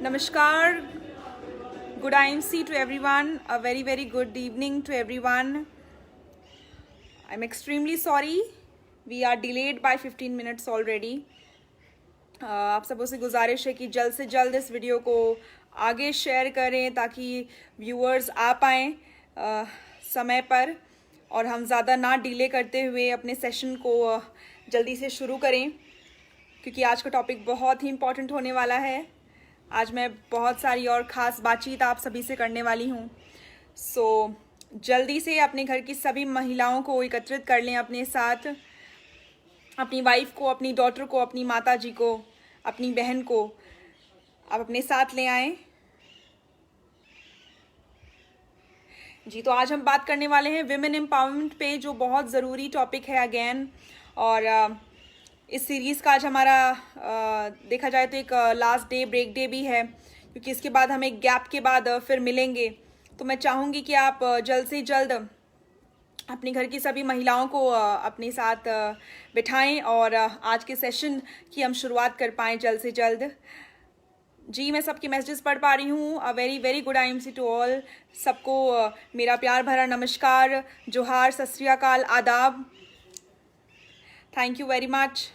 Namaskar, good IMC to everyone, a very good evening to everyone. I'm extremely sorry, we are delayed by 15 minutes already. आप सबों से गुजारिश है कि जल्द से जल्द इस वीडियो को आगे शेयर करें ताकि व्यूअर्स आ पाएँ समय पर और हम ज़्यादा ना डिले करते हुए अपने सेशन को जल्दी से शुरू करें, क्योंकि आज का टॉपिक बहुत ही इम्पॉर्टेंट होने वाला है। आज मैं बहुत सारी और ख़ास बातचीत आप सभी से करने वाली हूँ। जल्दी से अपने घर की सभी महिलाओं को एकत्रित कर लें अपने साथ, अपनी वाइफ को, अपनी डॉटर को, अपनी माता जी को, अपनी बहन को आप अपने साथ ले आएं। जी, तो आज हम बात करने वाले हैं विमेन एम्पावरमेंट पे, जो बहुत ज़रूरी टॉपिक है अगेन। और इस सीरीज़ का आज हमारा देखा जाए तो एक लास्ट डे, ब्रेक डे भी है, क्योंकि इसके बाद हम एक गैप के बाद फिर मिलेंगे। तो मैं चाहूँगी कि आप जल्द से जल्द अपने घर की सभी महिलाओं को अपने साथ बिठाएं और आज के सेशन की हम शुरुआत कर पाएँ जल्द से जल्द। जी, मैं सबके मैसेजेस पढ़ पा रही हूँ। A very good IMC to all. सबको मेरा प्यार भरा नमस्कार, जोहार, सत श्री अकाल, आदाब। Thank you very much,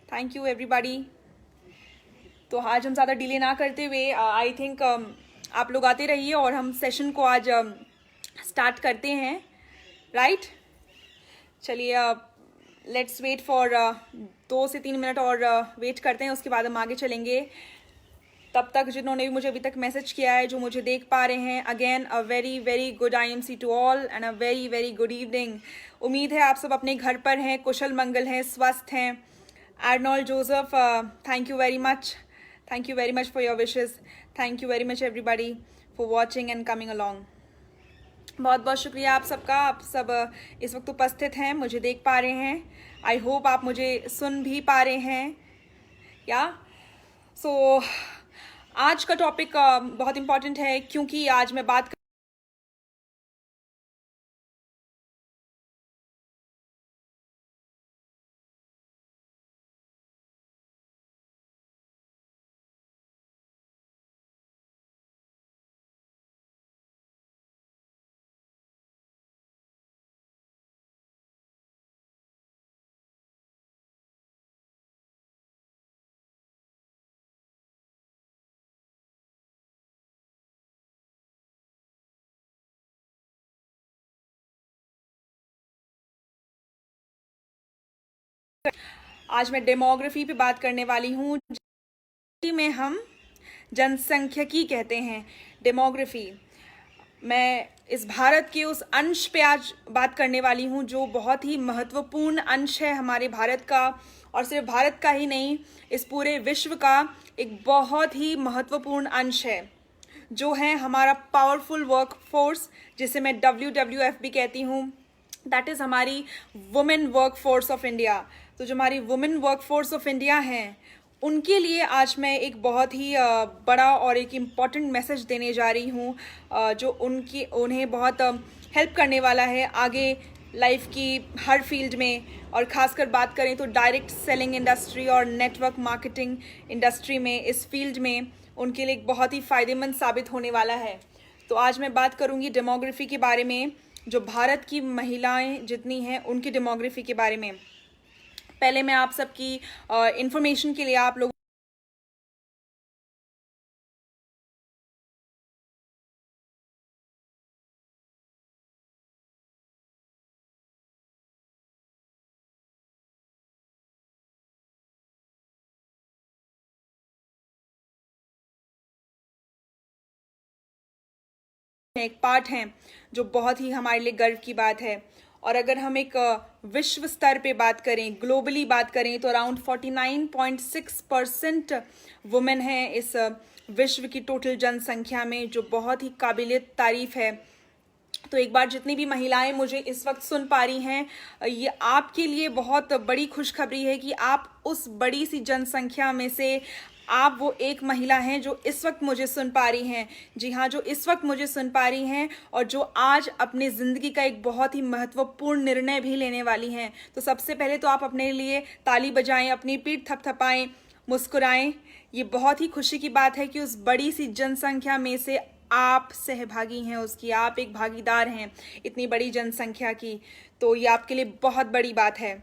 thank you everybody. तो आज हम ज़्यादा डिले ना करते हुए आई थिंक आप लोग आते रहिए और हम सेशन को आज स्टार्ट करते हैं, राइट? चलिए, लेट्स वेट फॉर 2 से 3 मिनट और वेट करते हैं, उसके बाद हम आगे चलेंगे। तब तक जिन्होंने भी मुझे अभी तक मैसेज किया है, जो मुझे देख पा रहे हैं, again a very good IMC to all and a very good evening. उम्मीद है आप सब अपने घर पर हैं, कुशल मंगल हैं, स्वस्थ हैं। Arnold Joseph, thank you very much for your wishes. Thank you very much everybody for watching and coming along. बहुत शुक्रिया आप सबका। आप सब इस वक्त उपस्थित हैं, मुझे देख पा रहे हैं। आई होप आप मुझे सुन भी पा रहे हैं या आज का टॉपिक बहुत इम्पॉर्टेंट है, क्योंकि आज मैं बात आज मैं डेमोग्राफी पे बात करने वाली हूँ, में हम जनसंख्यिकी कहते हैं, डेमोग्राफी। मैं इस भारत के उस अंश पे आज बात करने वाली हूँ जो बहुत ही महत्वपूर्ण अंश है हमारे भारत का, और सिर्फ भारत का ही नहीं, इस पूरे विश्व का एक बहुत ही महत्वपूर्ण अंश है, जो है हमारा पावरफुल वर्क फोर्स, जिसे मैं WWF भी कहती हूँ। दैट इज़ हमारी women work force of India. तो जो हमारी women work force of India हैं, उनके लिए आज मैं एक बहुत ही बड़ा और एक इम्पॉर्टेंट मैसेज देने जा रही हूँ, जो उन्हें बहुत हेल्प करने वाला है आगे लाइफ की हर फील्ड में। और ख़ासकर बात करें तो डायरेक्ट सेलिंग इंडस्ट्री और नेटवर्क मार्केटिंग इंडस्ट्री में, इस फील्ड में उनके लिए एक बहुत ही फ़ायदेमंद साबित होने वाला है। तो आज मैं बात करूँगी डेमोग्राफी के बारे में, जो भारत की महिलाएं जितनी हैं उनकी डेमोग्राफी के बारे में। पहले मैं आप सबकी इंफॉर्मेशन के लिए आप लोग एक पार्ट हैं जो बहुत ही हमारे लिए गर्व की बात है। और अगर हम एक विश्व स्तर पे बात करें, ग्लोबली बात करें, तो अराउंड 49.6% वुमेन हैं इस विश्व की टोटल जनसंख्या में, जो बहुत ही काबिल तारीफ है। तो एक बार जितनी भी महिलाएं मुझे इस वक्त सुन पा रही हैं, ये आपके लिए बहुत बड़ी खुशखबरी है कि आप उस बड़ी सी जनसंख्या में से आप वो एक महिला हैं जो इस वक्त मुझे सुन पा रही हैं। जी हाँ, जो इस वक्त मुझे सुन पा रही हैं और जो आज अपनी ज़िंदगी का एक बहुत ही महत्वपूर्ण निर्णय भी लेने वाली हैं। तो सबसे पहले तो आप अपने लिए ताली बजाएं, अपनी पीठ थपथपाएं, मुस्कुराएं, ये बहुत ही खुशी की बात है कि उस बड़ी सी जनसंख्या में से आप सहभागी हैं उसकी, आप एक भागीदार हैं इतनी बड़ी जनसंख्या की, तो ये आपके लिए बहुत बड़ी बात है।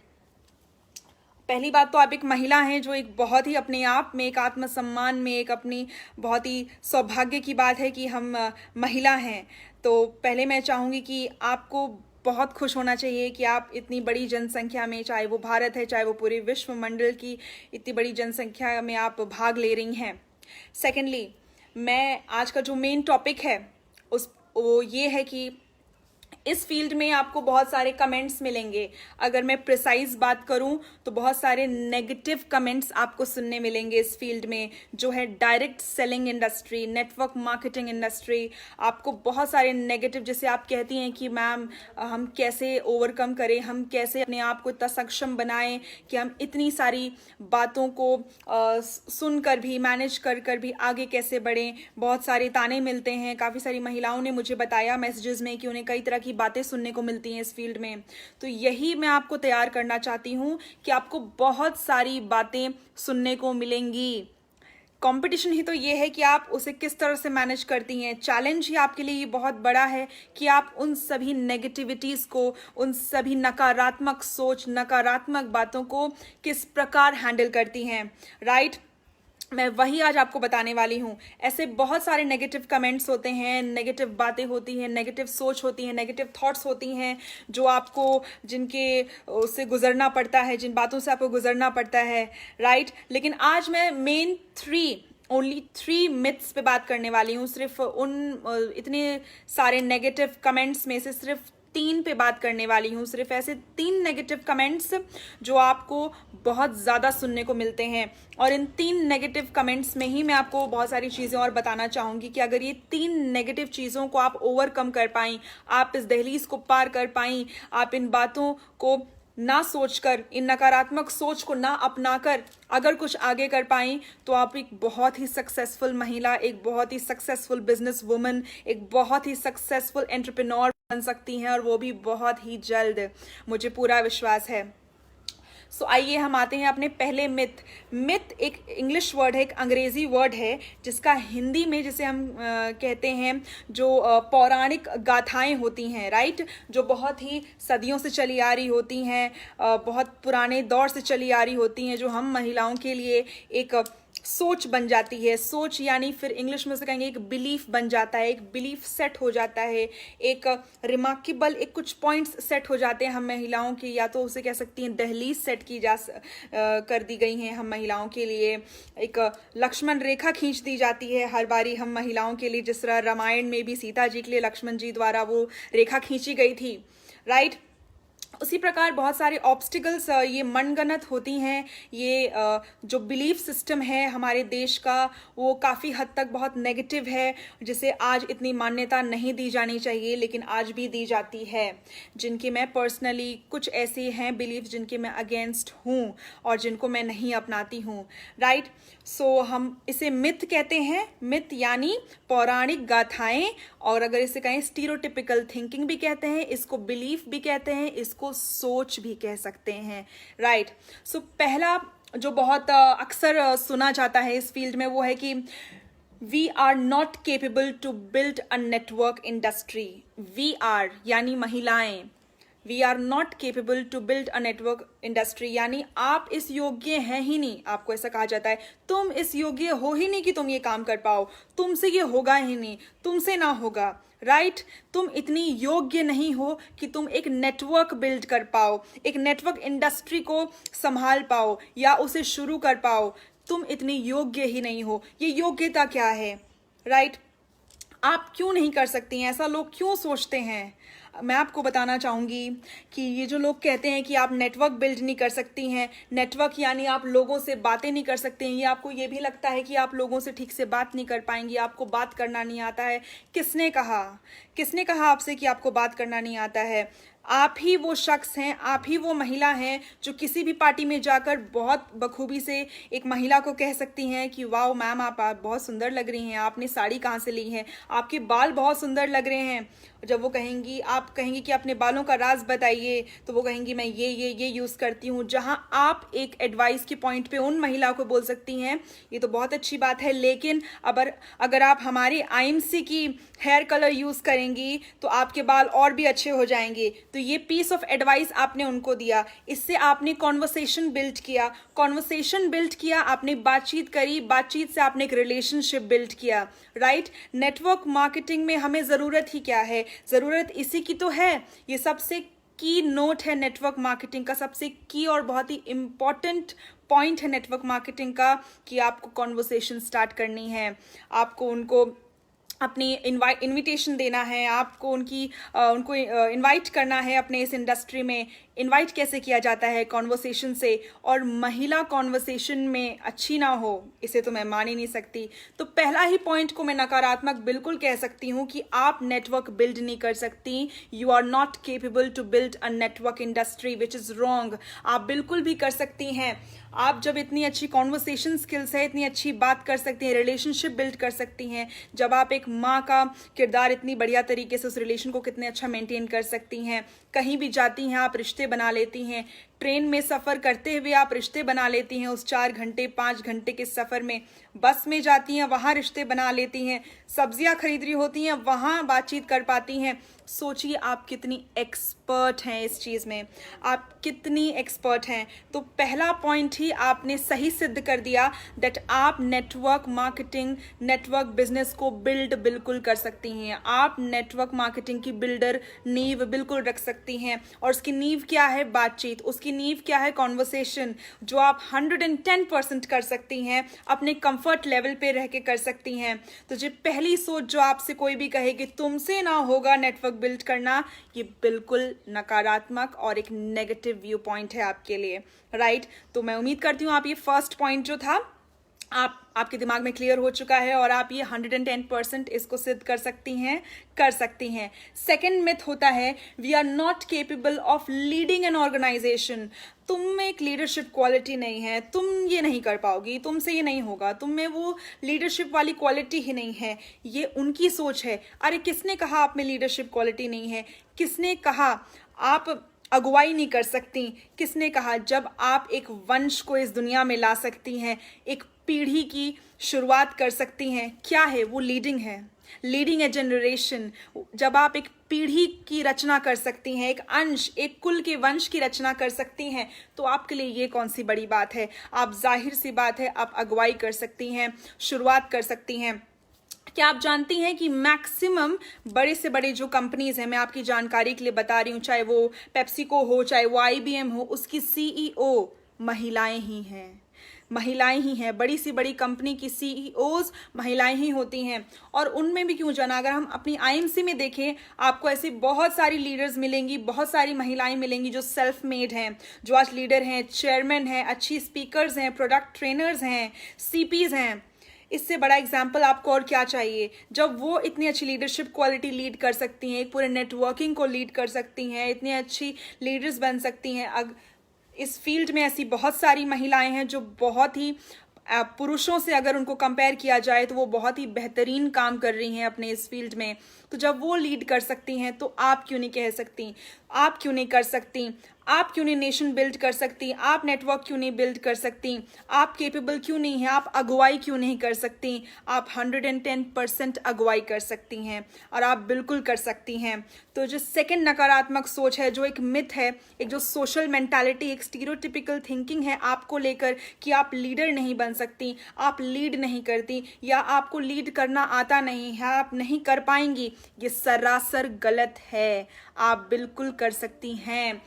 पहली बात तो आप एक महिला हैं, जो एक बहुत ही अपने आप में एक आत्मसम्मान में एक अपनी बहुत ही सौभाग्य की बात है कि हम महिला हैं। तो पहले मैं चाहूँगी कि आपको बहुत खुश होना चाहिए कि आप इतनी बड़ी जनसंख्या में, चाहे वो भारत है चाहे वो पूरे विश्व मंडल की इतनी बड़ी जनसंख्या में आप भाग ले रही हैं। सेकेंडली, मैं आज का जो मेन टॉपिक है वो ये है कि इस फील्ड में आपको बहुत सारे कमेंट्स मिलेंगे। अगर मैं प्रिसाइज बात करूं तो बहुत सारे नेगेटिव कमेंट्स आपको सुनने मिलेंगे इस फील्ड में, जो है direct selling industry, network marketing industry. आपको बहुत सारे नेगेटिव, जैसे आप कहती हैं कि मैम हम कैसे ओवरकम करें, हम कैसे अपने आप को इतना सक्षम बनाएं कि हम इतनी सारी बातों को सुनकर भी, मैनेज कर भी आगे कैसे बढ़ें। बहुत सारे ताने मिलते हैं। काफ़ी सारी महिलाओं ने मुझे बताया मैसेजेस में कि उन्हें कई तरह की बातें सुनने को मिलती हैं इस फील्ड में। तो यही मैं आपको तैयार करना चाहती हूं कि आपको बहुत सारी बातें सुनने को मिलेंगी। कंपटीशन ही तो ये है कि आप उसे किस तरह से मैनेज करती हैं। चैलेंज ही आपके लिए ये बहुत बड़ा है कि आप उन सभी नेगेटिविटीज को, उन सभी नकारात्मक सोच, नकारात्मक बातों को किस प्रकार हैंडल करती हैं। राइट, मैं वही आज आपको बताने वाली हूँ। ऐसे बहुत सारे नेगेटिव कमेंट्स होते हैं, नेगेटिव बातें होती हैं, नेगेटिव सोच होती है, नेगेटिव थॉट्स होती हैं, जो आपको, जिनके उससे गुजरना पड़ता है, जिन बातों से आपको गुजरना पड़ता है। राइट, लेकिन आज मैं मेन ओनली 3 मिथ्स पे बात करने वाली हूँ। सिर्फ उन इतने सारे नेगेटिव कमेंट्स में से सिर्फ 3 पे बात करने वाली हूँ। सिर्फ ऐसे 3 नेगेटिव कमेंट्स जो आपको बहुत ज़्यादा सुनने को मिलते हैं, और इन 3 नेगेटिव कमेंट्स में ही मैं आपको बहुत सारी चीज़ें और बताना चाहूँगी कि अगर ये 3 नेगेटिव चीज़ों को आप ओवरकम कर पाई, आप इस दहलीज को पार कर पाई, आप इन बातों को ना सोचकर, इन नकारात्मक सोच को ना अपनाकर अगर कुछ आगे कर पाई, तो आप एक बहुत ही सक्सेसफुल महिला, एक बहुत ही सक्सेसफुल बिजनेस वुमन, एक बहुत ही सक्सेसफुल एंटरप्रेन्योर बन सकती हैं, और वो भी बहुत ही जल्द, मुझे पूरा विश्वास है। सो आइए हम आते हैं अपने पहले मिथ एक इंग्लिश वर्ड है, एक अंग्रेजी वर्ड है, जिसका हिंदी में जिसे हम कहते हैं, जो पौराणिक गाथाएं होती हैं। राइट, जो बहुत ही सदियों से चली आ रही होती हैं, बहुत पुराने दौर से चली आ रही होती हैं, जो हम महिलाओं के लिए एक सोच बन जाती है। सोच यानी फिर इंग्लिश में से कहेंगे एक बिलीफ बन जाता है, एक बिलीफ सेट हो जाता है, एक रिमार्केबल, एक कुछ पॉइंट्स सेट हो जाते हैं हम महिलाओं की, या तो उसे कह सकती हैं दहलीज सेट की कर दी गई हैं हम महिलाओं के लिए। एक लक्ष्मण रेखा खींच दी जाती है हर बारी हम महिलाओं के लिए, जिस तरह रामायण में भी सीता जी के लिए लक्ष्मण जी द्वारा वो रेखा खींची गई थी। राइट, उसी प्रकार बहुत सारे ऑब्स्टिकल्स ये मनगणत होती हैं। ये जो बिलीफ सिस्टम है हमारे देश का, वो काफ़ी हद तक बहुत नेगेटिव है, जिसे आज इतनी मान्यता नहीं दी जानी चाहिए, लेकिन आज भी दी जाती है, जिनके मैं पर्सनली, कुछ ऐसे हैं बिलीफ जिनके मैं अगेंस्ट हूँ और जिनको मैं नहीं अपनाती हूँ। राइट, सो हम इसे मिथ कहते हैं। मिथ यानी पौराणिक गाथाएं, और अगर इसे कहें स्टीरियोटिपिकल थिंकिंग भी कहते हैं, इसको बिलीफ भी कहते हैं, इसको सोच भी कह सकते हैं। राइट, सो पहला जो बहुत अक्सर सुना जाता है इस फील्ड में, वो है कि we are not capable to build a network industry. We are यानी महिलाएं, we are not capable to build a network industry, यानी आप इस योग्य हैं ही नहीं। आपको ऐसा कहा जाता है, तुम इस योग्य हो ही नहीं कि तुम ये काम कर पाओ, तुमसे ये होगा ही नहीं, तुमसे ना होगा। राइट, तुम इतनी योग्य नहीं हो कि तुम एक नेटवर्क बिल्ड कर पाओ, एक नेटवर्क इंडस्ट्री को संभाल पाओ या उसे शुरू कर पाओ। तुम इतनी योग्य ही नहीं हो। ये योग्यता क्या है? राइट, आप क्यों नहीं कर सकती हैं? ऐसा लोग क्यों सोचते हैं? मैं आपको बताना चाहूँगी कि ये जो लोग कहते हैं कि आप नेटवर्क बिल्ड नहीं कर सकती हैं, नेटवर्क यानी आप लोगों से बातें नहीं कर सकते हैं, या आपको ये भी लगता है कि आप लोगों से ठीक से बात नहीं कर पाएंगी, आपको बात करना नहीं आता है। किसने कहा आपसे कि आपको बात करना नहीं आता है? आप ही वो शख्स हैं, आप ही वो महिला हैं जो किसी भी पार्टी में जाकर बहुत बखूबी से एक महिला को कह सकती हैं कि वाओ मैम आप बहुत सुंदर लग रही हैं, आपने साड़ी कहाँ से ली है, आपके बाल बहुत सुंदर लग रहे हैं। जब वो कहेंगी, आप कहेंगी कि अपने बालों का राज बताइए, तो वो कहेंगी मैं ये यूज़ करती हूँ। जहाँ आप एक एडवाइस के पॉइंट पे उन महिला को बोल सकती हैं ये तो बहुत अच्छी बात है, लेकिन अगर आप हमारे आईएमसी की हेयर कलर यूज़ करेंगी तो आपके बाल और भी अच्छे हो जाएंगे। तो ये पीस ऑफ एडवाइस आपने उनको दिया, इससे आपने कॉन्वर्सेशन बिल्ड किया, आपने बातचीत करी, बातचीत से आपने एक रिलेशनशिप बिल्ड किया, राइट। नेटवर्क मार्केटिंग में हमें ज़रूरत ही क्या है, ज़रूरत इसी की तो है। ये सबसे की नोट है नेटवर्क मार्केटिंग का, सबसे की और बहुत ही इंपॉर्टेंट पॉइंट है नेटवर्क मार्केटिंग का कि आपको कॉन्वर्सेशन स्टार्ट करनी है, आपको उनको अपनी इनविटेशन देना है, आपको उनको इनवाइट करना है अपने इस इंडस्ट्री में। इनवाइट कैसे किया जाता है? कॉन्वर्सेशन से। और महिला कॉन्वर्सेशन में अच्छी ना हो इसे तो मैं मान ही नहीं सकती। तो पहला ही पॉइंट को मैं नकारात्मक बिल्कुल कह सकती हूँ कि आप नेटवर्क बिल्ड नहीं कर सकती। You are not capable to build a network industry which is wrong. आप बिल्कुल भी कर सकती हैं। आप जब इतनी अच्छी कॉन्वर्सेशन स्किल्स है, इतनी अच्छी बात कर सकती हैं, रिलेशनशिप बिल्ड कर सकती हैं, जब आप एक माँ का किरदार इतनी बढ़िया तरीके से उस रिलेशन को कितने अच्छा मेंटेन कर सकती हैं, कहीं भी जाती हैं आप रिश्ते बना लेती हैं, ट्रेन में सफ़र करते हुए आप रिश्ते बना लेती हैं, उस 4 घंटे 5 घंटे के सफ़र में बस में जाती हैं वहाँ रिश्ते बना लेती हैं, सब्जियाँ खरीद रही होती हैं वहाँ बातचीत कर पाती हैं। सोचिए आप कितनी एक्सपर्ट हैं इस चीज़ में, आप कितनी एक्सपर्ट हैं। तो पहला पॉइंट ही आपने सही सिद्ध कर दिया दैट आप नेटवर्क मार्केटिंग, नेटवर्क बिजनेस को बिल्ड बिल्कुल कर सकती हैं। आप नेटवर्क मार्केटिंग की बिल्डर नींव बिल्कुल रख सकती हैं। और उसकी नींव क्या है? बातचीत। उसकी नींव क्या है? कॉन्वर्सेशन, जो आप 110% कर सकती हैं, अपने कंफर्ट लेवल पे रह के कर सकती हैं। तो जो पहली सोच जो आपसे कोई भी कहे कि तुमसे ना होगा नेटवर्क बिल्ड करना, ये बिल्कुल नकारात्मक और एक नेगेटिव व्यू पॉइंट है आपके लिए, राइट। तो मैं उम्मीद करती हूँ आप ये फर्स्ट पॉइंट जो था आपके दिमाग में क्लियर हो चुका है और आप ये 110% इसको सिद्ध कर सकती हैं। सेकेंड मिथ होता है we are not capable of leading an organisation. तुम में एक लीडरशिप क्वालिटी नहीं है, तुम ये नहीं कर पाओगी, तुमसे ये नहीं होगा, तुम में वो लीडरशिप वाली क्वालिटी ही नहीं है। ये उनकी सोच है। अरे किसने कहा आप में लीडरशिप क्वालिटी नहीं है? किसने कहा आप अगुवाई नहीं कर सकती? किसने कहा? जब आप एक वंश को इस दुनिया में ला सकती हैं, एक पीढ़ी की शुरुआत कर सकती हैं, क्या है वो? लीडिंग है, लीडिंग ए जनरेशन। जब आप एक पीढ़ी की रचना कर सकती हैं, एक अंश, एक कुल के वंश की रचना कर सकती हैं, तो आपके लिए ये कौन सी बड़ी बात है? आप जाहिर सी बात है आप अगुवाई कर सकती हैं, शुरुआत कर सकती हैं। क्या आप जानती हैं कि मैक्सिमम बड़े से बड़े जो कंपनीज हैं, मैं आपकी जानकारी के लिए बता रही हूँ, चाहे वो पेप्सिको हो, चाहे वो IBM हो, उसकी CEO महिलाएं ही हैं, महिलाएं ही हैं। बड़ी सी बड़ी कंपनी की CEOs महिलाएं ही होती हैं। और उनमें भी क्यों जाना, अगर हम अपनी IMC में देखें, आपको ऐसी बहुत सारी लीडर्स मिलेंगी, बहुत सारी महिलाएं मिलेंगी जो सेल्फ मेड हैं, जो आज लीडर हैं, चेयरमैन हैं, अच्छी स्पीकर्स हैं, प्रोडक्ट ट्रेनर्स हैं, CPs हैं। इससे बड़ा एग्जाम्पल आपको और क्या चाहिए? जब वो इतनी अच्छी लीडरशिप क्वालिटी लीड कर सकती हैं, एक पूरे नेटवर्किंग को लीड कर सकती हैं, इतनी अच्छी लीडर्स बन सकती हैं। इस फील्ड में ऐसी बहुत सारी महिलाएं हैं जो बहुत ही पुरुषों से अगर उनको कंपेयर किया जाए तो वो बहुत ही बेहतरीन काम कर रही हैं अपने इस फील्ड में। तो जब वो लीड कर सकती हैं तो आप क्यों नहीं कह सकती? आप क्यों नहीं कर सकती? आप क्यों नहीं नेशन बिल्ड कर सकती? आप नेटवर्क क्यों नहीं बिल्ड कर सकती? आप केपेबल क्यों नहीं हैं? आप अगुवाई क्यों नहीं कर सकती? आप 110% अगुवाई कर सकती हैं और आप बिल्कुल कर सकती हैं। तो जो सेकंड नकारात्मक सोच है, जो एक मिथ है, एक जो सोशल मेंटालिटी, एक स्टीरियोटिपिकल थिंकिंग है आपको लेकर कि आप लीडर नहीं बन सकती, आप लीड नहीं करती, या आपको लीड करना आता नहीं है, आप नहीं कर पाएंगी, ये सरासर गलत है। आप बिल्कुल कर सकती हैं।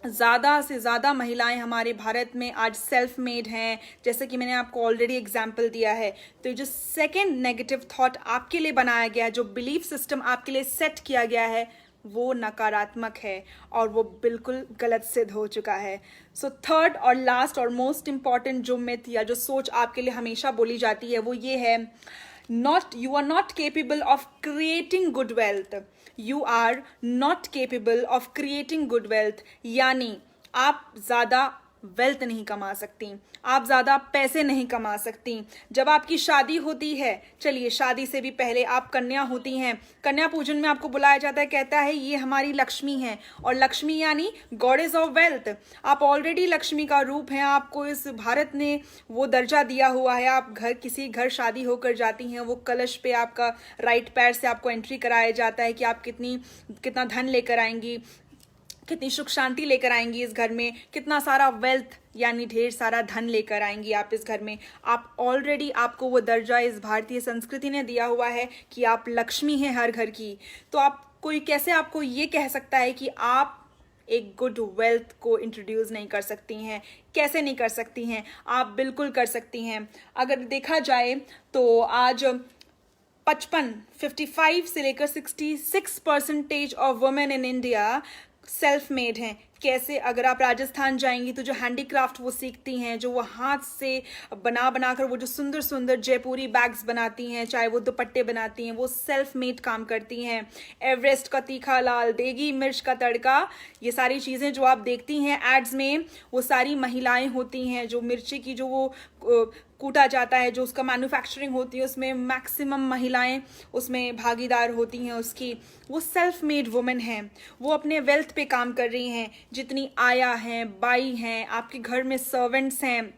ज़्यादा से ज़्यादा महिलाएं हमारे भारत में आज सेल्फ मेड हैं, जैसे कि मैंने आपको ऑलरेडी एग्जाम्पल दिया है। तो जो सेकंड नेगेटिव थॉट आपके लिए बनाया गया है, जो बिलीफ सिस्टम आपके लिए सेट किया गया है, वो नकारात्मक है और वो बिल्कुल गलत सिद्ध हो चुका है। सो थर्ड और लास्ट और मोस्ट इम्पॉर्टेंट जो मिथ या जो सोच आपके लिए हमेशा बोली जाती है वो ये है you are not capable of creating good wealth. You are not capable of creating good wealth. यानी आप ज़्यादा वेल्थ नहीं कमा सकती, आप ज़्यादा पैसे नहीं कमा सकती। जब आपकी शादी होती है, चलिए शादी से भी पहले आप कन्या होती हैं, कन्या पूजन में आपको बुलाया जाता है, कहता है ये हमारी लक्ष्मी है, और लक्ष्मी यानी गॉडेस ऑफ वेल्थ। आप ऑलरेडी लक्ष्मी का रूप हैं, आपको इस भारत ने वो दर्जा दिया हुआ है। आप किसी घर शादी होकर जाती हैं, वो कलश पे आपका राइट पैर से आपको एंट्री कराया जाता है कि आप कितना धन लेकर आएंगी, कितनी सुख शांति लेकर आएंगी इस घर में, कितना सारा वेल्थ यानी ढेर सारा धन लेकर आएंगी आप इस घर में। आप ऑलरेडी, आपको वो दर्जा इस भारतीय संस्कृति ने दिया हुआ है कि आप लक्ष्मी हैं हर घर की। तो आप कोई कैसे आपको ये कह सकता है कि आप एक गुड वेल्थ को इंट्रोड्यूस नहीं कर सकती हैं? कैसे नहीं कर सकती हैं? आप बिल्कुल कर सकती हैं। अगर देखा जाए तो आज 55 से लेकर 66% of women in India self made हैं। कैसे? अगर आप राजस्थान जाएंगी तो जो हैंडीक्राफ्ट वो सीखती हैं, जो वो हाथ से बना कर वो जो सुंदर सुंदर जयपुरी बैग्स बनाती हैं, चाहे वो दुपट्टे बनाती हैं, वो सेल्फ मेड काम करती हैं। एवरेस्ट का तीखा लाल, देगी मिर्च का तड़का, ये सारी चीज़ें जो आप देखती हैं एड्स में, वो सारी महिलाएं होती हैं। जो मिर्ची की जो वो कूटा जाता है, जो उसका मैन्युफैक्चरिंग होती है, उसमें मैक्सिमम महिलाएं उसमें भागीदार होती हैं उसकी। वो सेल्फ मेड वुमेन हैं, वो अपने वेल्थ पे काम कर रही हैं। जितनी आया हैं, बाई हैं, आपके घर में सर्वेंट्स हैं,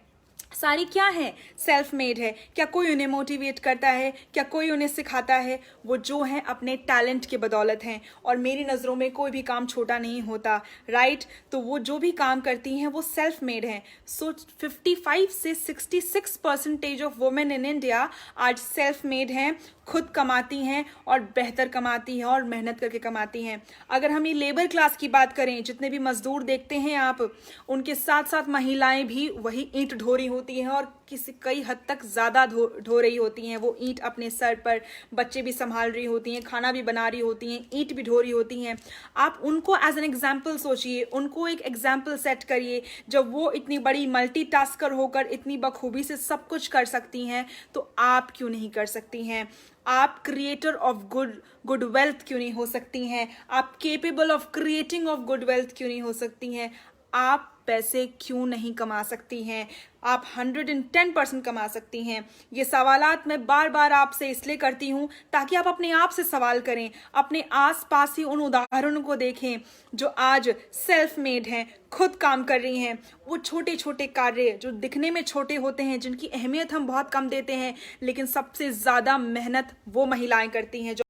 सारी क्या है? सेल्फ मेड है। क्या कोई उन्हें मोटिवेट करता है? क्या कोई उन्हें सिखाता है? वो जो है अपने टैलेंट के बदौलत हैं। और मेरी नज़रों में कोई भी काम छोटा नहीं होता, राइट? तो वो जो भी काम करती हैं वो सेल्फ मेड हैं। सो 55 से 66% ऑफ वुमेन इन इंडिया आज सेल्फ मेड हैं, खुद कमाती हैं और बेहतर कमाती हैं और मेहनत करके कमाती हैं। अगर हम ये लेबर क्लास की बात करें, जितने भी मजदूर देखते हैं आप, उनके साथ साथ महिलाएं भी वही ईंट ढो रही होती हैं और कई हद तक ज़्यादा ढो रही होती हैं। वो ईंट अपने सर पर, बच्चे भी संभाल रही होती हैं, खाना भी बना रही होती हैं, ईंट भी ढो रही होती हैं। आप उनको एज एन एग्जाम्पल सोचिए, उनको एक एग्जाम्पल सेट करिए। जब वो इतनी बड़ी मल्टीटास्कर होकर इतनी बखूबी से सब कुछ कर सकती हैं, तो आप क्यों नहीं कर सकती हैं? आप क्रिएटर ऑफ गुड वेल्थ क्यों नहीं हो सकती हैं? आप capable of creating of good wealth क्यों नहीं हो सकती हैं? आप पैसे क्यों नहीं कमा सकती हैं? आप 110% कमा सकती हैं। ये सवालात मैं बार बार आपसे इसलिए करती हूँ ताकि आप अपने आप से सवाल करें, अपने आसपास ही उन उदाहरणों को देखें जो आज सेल्फ मेड हैं, खुद काम कर रही हैं। वो छोटे छोटे कार्य जो दिखने में छोटे होते हैं, जिनकी अहमियत हम बहुत कम देते हैं, लेकिन सबसे ज़्यादा मेहनत वो महिलाएं करती हैं जो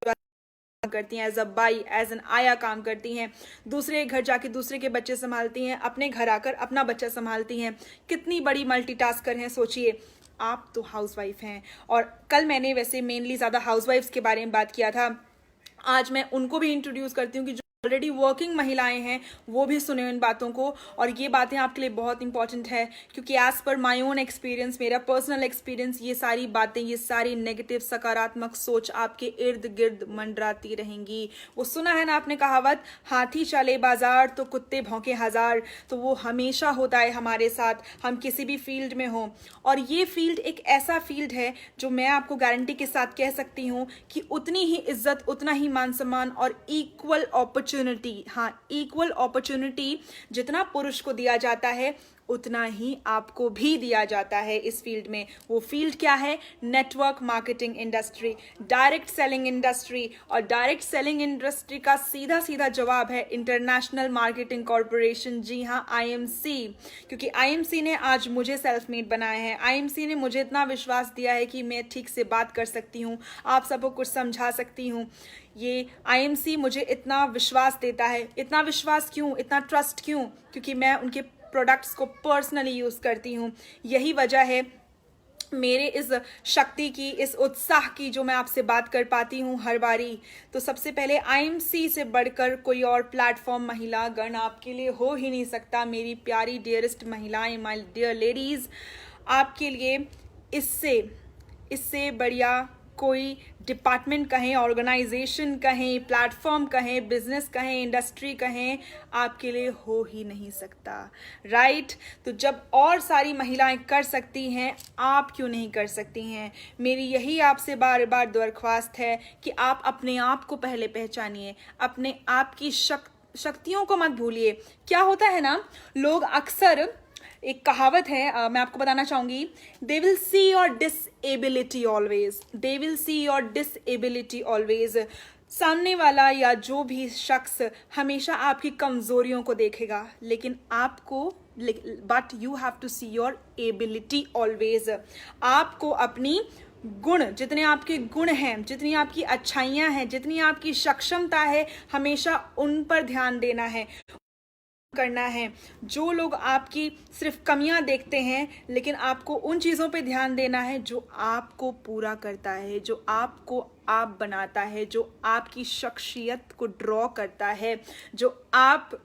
करती हैं, एज अ बाई, एज एन आया काम करती हैं। दूसरे घर जाके दूसरे के बच्चे संभालती हैं, अपने घर आकर अपना बच्चा संभालती हैं। कितनी बड़ी मल्टीटास्कर हैं सोचिए। आप तो हाउसवाइफ हैं, और कल मैंने वैसे मेनली ज़्यादा हाउसवाइफ्स के बारे में बात किया था। आज मैं उनको भी इंट्रोड्यूस करती हूँ कि ऑलरेडी वर्किंग महिलाएं हैं, वो भी सुने इन बातों को। और ये बातें आपके लिए बहुत इंपॉर्टेंट है, क्योंकि as per my own experience, मेरा पर्सनल एक्सपीरियंस, ये सारी बातें, ये सारी नेगेटिव सकारात्मक सोच आपके इर्द गिर्द मंडराती रहेंगी। वो सुना है ना आपने कहावत, हाथी चले बाजार तो कुत्ते भौंके हजार। तो वो हमेशा होता है हमारे साथ, हम किसी भी फील्ड में हों। और ये फील्ड एक ऐसा फील्ड है जो मैं आपको गारंटी के साथ कह सकती हूँ कि उतनी ही इज्जत, उतना ही मान सम्मान और इक्वल अपॉर्चुनिटी, हाँ इक्वल अपॉर्चुनिटी जितना पुरुष को दिया जाता है, उतना ही आपको भी दिया जाता है इस फील्ड में। वो फील्ड क्या है? Network marketing industry, direct selling industry. और डायरेक्ट सेलिंग इंडस्ट्री का सीधा सीधा जवाब है इंटरनेशनल मार्केटिंग कॉरपोरेशन, जी हाँ IMC। क्योंकि IMC ने आज मुझे सेल्फ मेड बनाया है। IMC ने मुझे इतना विश्वास दिया है कि मैं ठीक से बात कर सकती हूँ, आप सबको कुछ समझा सकती हूँ। ये IMC मुझे इतना विश्वास देता है। इतना विश्वास क्यों, इतना ट्रस्ट क्यों? क्योंकि मैं उनके प्रोडक्ट्स को पर्सनली यूज़ करती हूँ। यही वजह है मेरे इस शक्ति की, इस उत्साह की, जो मैं आपसे बात कर पाती हूँ हर बारी। तो सबसे पहले IMC से बढ़कर कोई और प्लेटफॉर्म महिला गण आपके लिए हो ही नहीं सकता। मेरी प्यारी डियरेस्ट महिलाएं, माय डियर लेडीज़, आपके लिए इससे बढ़िया कोई डिपार्टमेंट कहें, ऑर्गेनाइजेशन कहें, प्लेटफॉर्म कहें, बिजनेस कहें, इंडस्ट्री कहें, आपके लिए हो ही नहीं सकता, राइट? तो जब और सारी महिलाएं कर सकती हैं, आप क्यों नहीं कर सकती हैं? मेरी यही आपसे बार बार दरख्वास्त है कि आप अपने आप को पहले पहचानिए, अपने आप की शक्तियों को मत भूलिए। क्या होता है ना, लोग अक्सर, एक कहावत है, मैं आपको बताना चाहूंगी, they will see your disability always, they will see your disability always. सामने वाला या जो भी शख्स हमेशा आपकी कमजोरियों को देखेगा, लेकिन आपको, but you have to see your ability always. आपको अपनी गुण, जितने आपके गुण हैं, जितनी आपकी अच्छाइयां हैं, जितनी आपकी सक्षमता है, हमेशा उन पर ध्यान देना है, करना है। जो लोग आपकी सिर्फ कमियां देखते हैं, लेकिन आपको उन चीज़ों पे ध्यान देना है जो आपको पूरा करता है, जो आपको आप बनाता है, जो आपकी शख्सियत को ड्रॉ करता है, जो आप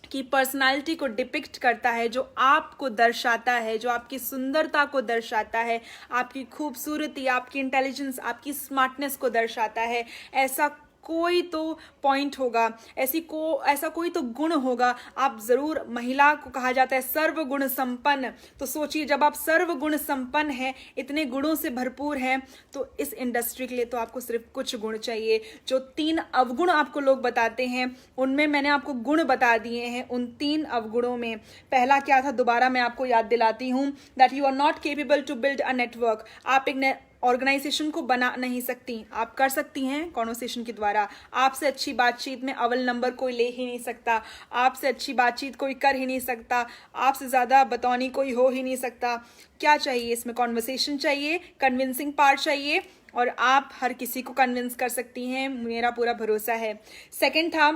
की पर्सनालिटी को डिपिक्ट करता है, जो आपको दर्शाता है, जो आपकी सुंदरता को दर्शाता है, आपकी खूबसूरती, आपकी इंटेलिजेंस, आपकी स्मार्टनेस को दर्शाता है। ऐसा कोई तो पॉइंट होगा, ऐसा कोई तो गुण होगा। आप ज़रूर, महिला को कहा जाता है सर्वगुण संपन्न, तो सोचिए जब आप सर्वगुण संपन्न हैं, इतने गुणों से भरपूर हैं, तो इस इंडस्ट्री के लिए तो आपको सिर्फ कुछ गुण चाहिए। जो 3 अवगुण आपको लोग बताते हैं, उनमें मैंने आपको गुण बता दिए हैं। उन 3 अवगुणों में पहला क्या था, दोबारा मैं आपको याद दिलाती हूँ, that you are not capable to build a network. आप एक ऑर्गेनाइजेशन को बना नहीं सकती, आप कर सकती हैं कॉन्वर्सेशन के द्वारा। आपसे अच्छी बातचीत में अव्वल नंबर कोई ले ही नहीं सकता, आपसे अच्छी बातचीत कोई कर ही नहीं सकता, आपसे ज़्यादा बतौनी कोई हो ही नहीं सकता। क्या चाहिए इसमें? कॉन्वर्सेशन चाहिए, कन्विंसिंग पार्ट चाहिए, और आप हर किसी को कन्विंस कर सकती हैं, मेरा पूरा भरोसा है। सेकेंड था,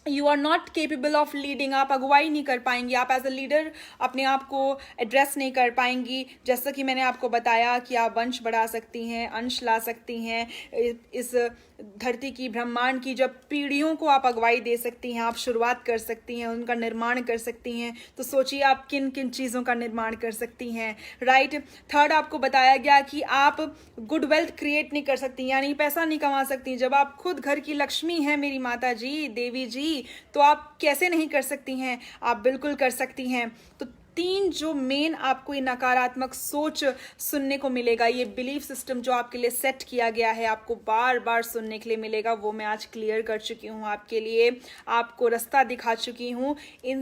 you are not capable of leading. आप अगुवाई नहीं कर पाएंगी, आप एज अ लीडर अपने आप को एड्रेस नहीं कर पाएंगी। जैसा कि मैंने आपको बताया कि आप वंश बढ़ा सकती हैं, अंश ला सकती हैं, इस धरती की, ब्रह्मांड की जब पीढ़ियों को आप अगुवाई दे सकती हैं, आप शुरुआत कर सकती हैं, उनका निर्माण कर सकती हैं। तो सोचिए आप किन किन चीज़ों का निर्माण कर सकती हैं, राइट? थर्ड, आपको बताया गया कि आप गुड वेल्थ क्रिएट नहीं कर सकती, यानी पैसा नहीं कमा सकती। जब आप खुद घर की लक्ष्मी हैं, मेरी माता जी, देवी जी, तो आप कैसे नहीं कर सकती हैं? आप बिल्कुल कर सकती हैं। तो 3 जो मेन आपको ये नकारात्मक सोच सुनने को मिलेगा, ये बिलीफ सिस्टम जो आपके लिए सेट किया गया है, आपको बार बार सुनने के लिए मिलेगा, वो मैं आज क्लियर कर चुकी हूँ आपके लिए, आपको रास्ता दिखा चुकी हूँ। ये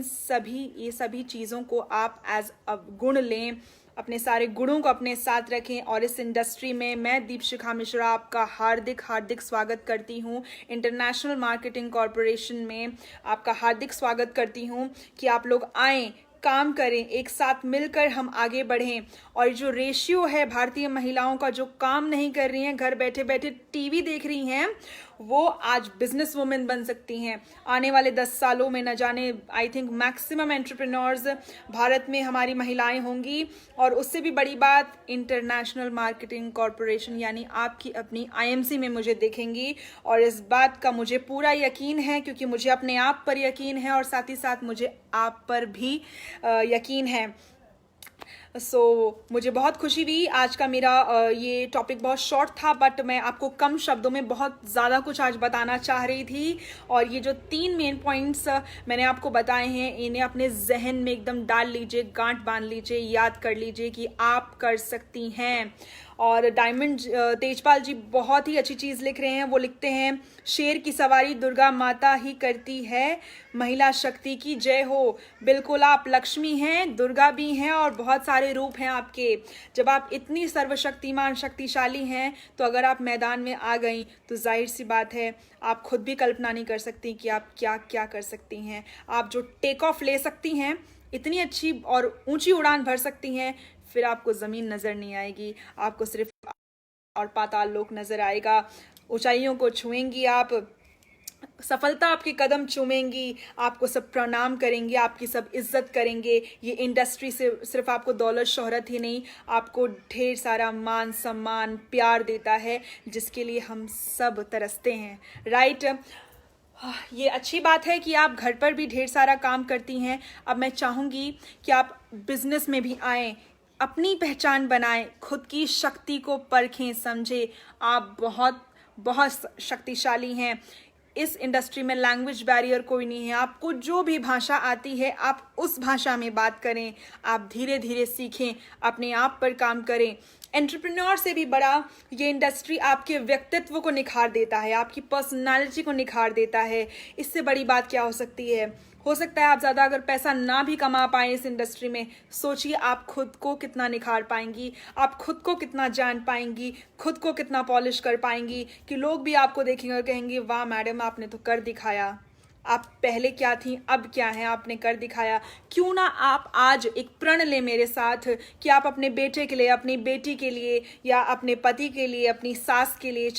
सभी चीज़ों को आप एज अ गुण लें, अपने सारे गुणों को अपने साथ रखें। और इस इंडस्ट्री में मैं दीपशिखा मिश्रा आपका हार्दिक हार्दिक स्वागत करती हूँ। इंटरनेशनल मार्केटिंग कॉरपोरेशन में आपका हार्दिक स्वागत करती हूँ कि आप लोग आएँ, काम करें, एक साथ मिलकर हम आगे बढ़ें। और जो रेशियो है भारतीय महिलाओं का जो काम नहीं कर रही हैं, घर बैठे बैठे टीवी देख रही हैं, वो आज बिजनेस वुमेन बन सकती हैं। आने वाले 10 सालों में न जाने, I think maximum entrepreneurs Bharat में हमारी महिलाएं होंगी। और उससे भी बड़ी बात, इंटरनेशनल मार्केटिंग कॉरपोरेशन यानी आपकी अपनी IMC में मुझे देखेंगी। और इस बात का मुझे पूरा यकीन है, क्योंकि मुझे अपने आप पर यकीन है और साथ ही साथ मुझे आप पर भी यकीन है। मुझे बहुत खुशी हुई। आज का मेरा ये टॉपिक बहुत शॉर्ट था, बट मैं आपको कम शब्दों में बहुत ज़्यादा कुछ आज बताना चाह रही थी। और ये जो 3 मेन पॉइंट्स मैंने आपको बताए हैं, इन्हें अपने जहन में एकदम डाल लीजिए, गांठ बांध लीजिए, याद कर लीजिए कि आप कर सकती हैं। और डायमंड तेजपाल जी बहुत ही अच्छी चीज़ लिख रहे हैं। वो लिखते हैं, शेर की सवारी दुर्गा माता ही करती है, महिला शक्ति की जय हो। बिल्कुल, आप लक्ष्मी हैं, दुर्गा भी हैं, और बहुत सारे रूप हैं आपके। जब आप इतनी सर्वशक्तिमान, शक्तिशाली हैं, तो अगर आप मैदान में आ गई तो जाहिर सी बात है, आप खुद भी कल्पना नहीं कर सकती कि आप क्या क्या कर सकती हैं। आप जो टेक ऑफ ले सकती हैं, इतनी अच्छी और ऊंची उड़ान भर सकती हैं, फिर आपको ज़मीन नज़र नहीं आएगी, आपको सिर्फ और पाताल लोक नज़र आएगा। ऊंचाइयों को छुएंगी आप, सफलता आपके कदम चूमेंगी, आपको सब प्रणाम करेंगे, आपकी सब इज्जत करेंगे। ये इंडस्ट्री से सिर्फ आपको दौलत शोहरत ही नहीं, आपको ढेर सारा मान सम्मान प्यार देता है, जिसके लिए हम सब तरसते हैं, राइट? ये अच्छी बात है कि आप घर पर भी ढेर सारा काम करती हैं। अब मैं चाहूँगी कि आप बिजनेस में भी आएँ, अपनी पहचान बनाएं, खुद की शक्ति को परखें, समझें। आप बहुत बहुत शक्तिशाली हैं। इस इंडस्ट्री में लैंग्वेज बैरियर कोई नहीं है। आपको जो भी भाषा आती है आप उस भाषा में बात करें, आप धीरे धीरे सीखें, अपने आप पर काम करें। एंटरप्रेन्योर से भी बड़ा ये इंडस्ट्री आपके व्यक्तित्व को निखार देता है, आपकी पर्सनालिटी को निखार देता है। इससे बड़ी बात क्या हो सकती है। हो सकता है आप ज़्यादा अगर पैसा ना भी कमा पाएँ इस इंडस्ट्री में, सोचिए आप खुद को कितना निखार पाएंगी, आप खुद को कितना जान पाएंगी, खुद को कितना पॉलिश कर पाएंगी कि लोग भी आपको देखेंगे और कहेंगे वाह मैडम आपने तो कर दिखाया। आप पहले क्या थी अब क्या है, आपने कर दिखाया। क्यों ना आप आज एक प्रण लें मेरे साथ कि आप अपने बेटे के लिए, अपनी बेटी के लिए या अपने पति के लिए, अपनी सास के लिए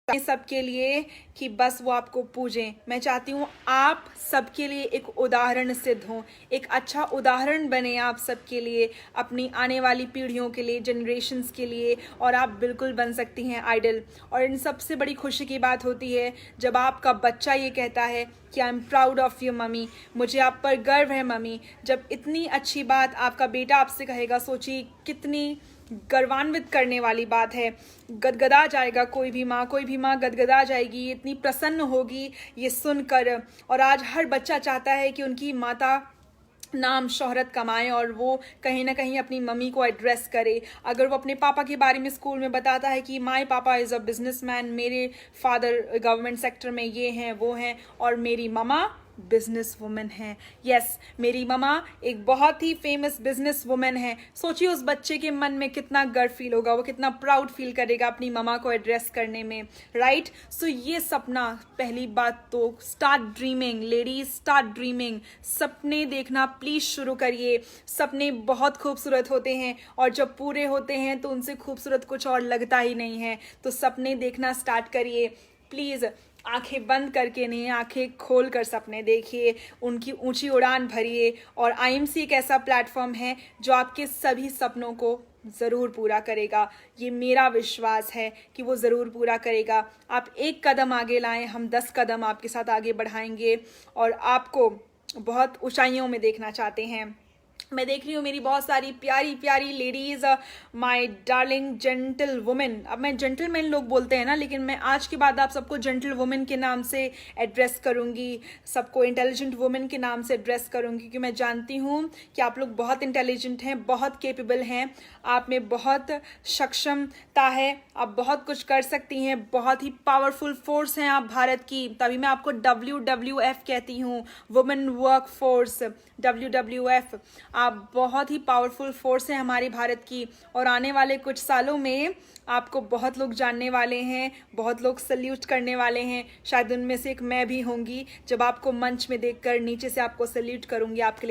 सबके लिए कि बस वो आपको पूजें। मैं चाहती हूँ आप सबके लिए एक उदाहरण सिद्ध हों, एक अच्छा उदाहरण बने आप सबके लिए, अपनी आने वाली पीढ़ियों के लिए, जनरेशन्स के लिए। और आप बिल्कुल बन सकती हैं आइडल। और इन सबसे बड़ी खुशी की बात होती है जब आपका बच्चा ये कहता है कि I am proud of you mummy, मुझे आप पर गर्व है मम्मी। जब इतनी अच्छी बात आपका बेटा आपसे कहेगा, सोचिए कितनी गर्वान्वित करने वाली बात है। गदगदा जाएगा कोई भी माँ गदगदा जाएगी, इतनी प्रसन्न होगी ये सुनकर। और आज हर बच्चा चाहता है कि उनकी माता नाम शोहरत कमाए और वो कहीं ना कहीं अपनी मम्मी को एड्रेस करे। अगर वो अपने पापा के बारे में स्कूल में बताता है कि माय पापा इज़ अ बिजनेसमैन, मेरे फादर गवर्नमेंट सेक्टर में ये हैं वो हैं, और मेरी ममा बिजनेस वुमेन है। यस, मेरी ममा एक बहुत ही फेमस बिजनेस वुमेन है। सोचिए उस बच्चे के मन में कितना गर्व फील होगा, वो कितना प्राउड फील करेगा अपनी ममा को एड्रेस करने में, राइट। सो ये सपना, पहली बात तो start dreaming ladies, start dreaming. सपने देखना प्लीज शुरू करिए। सपने बहुत खूबसूरत होते हैं और जब पूरे होते हैं तो उनसे खूबसूरत कुछ और लगता ही नहीं है। तो सपने देखना स्टार्ट करिए प्लीज। आंखें बंद करके नहीं, आंखें खोल कर सपने देखिए, उनकी ऊंची उड़ान भरिए। और आईएमसी एक ऐसा प्लेटफॉर्म है जो आपके सभी सपनों को ज़रूर पूरा करेगा। ये मेरा विश्वास है कि वो ज़रूर पूरा करेगा। आप एक कदम आगे लाएं, हम 10 कदम आपके साथ आगे बढ़ाएंगे और आपको बहुत ऊंचाइयों में देखना चाहते हैं। मैं देख रही हूँ मेरी बहुत सारी प्यारी प्यारी ladies, my darling gentle women. अब मैं जेंटलमैन लोग बोलते हैं ना, लेकिन मैं आज के बाद आप सबको जेंटल वुमेन के नाम से एड्रेस करूँगी, सबको इंटेलिजेंट वुमेन के नाम से एड्रेस करूँगी, क्योंकि मैं जानती हूँ कि आप लोग बहुत इंटेलिजेंट हैं, बहुत केपेबल हैं, आप में बहुत सक्षमता है, आप बहुत कुछ कर सकती हैं, बहुत ही पावरफुल फोर्स हैं आप भारत की। तभी मैं आपको WWF कहती हूँ, वुमेन वर्क फोर्स, WWF। आप बहुत ही पावरफुल फोर्स है हमारे भारत की। और आने वाले कुछ सालों में आपको बहुत लोग जानने वाले हैं, बहुत लोग सल्यूट करने वाले हैं। शायद उनमें से एक मैं भी होंगी, जब आपको मंच में देखकर नीचे से आपको सल्यूट करूंगी आपके लिए।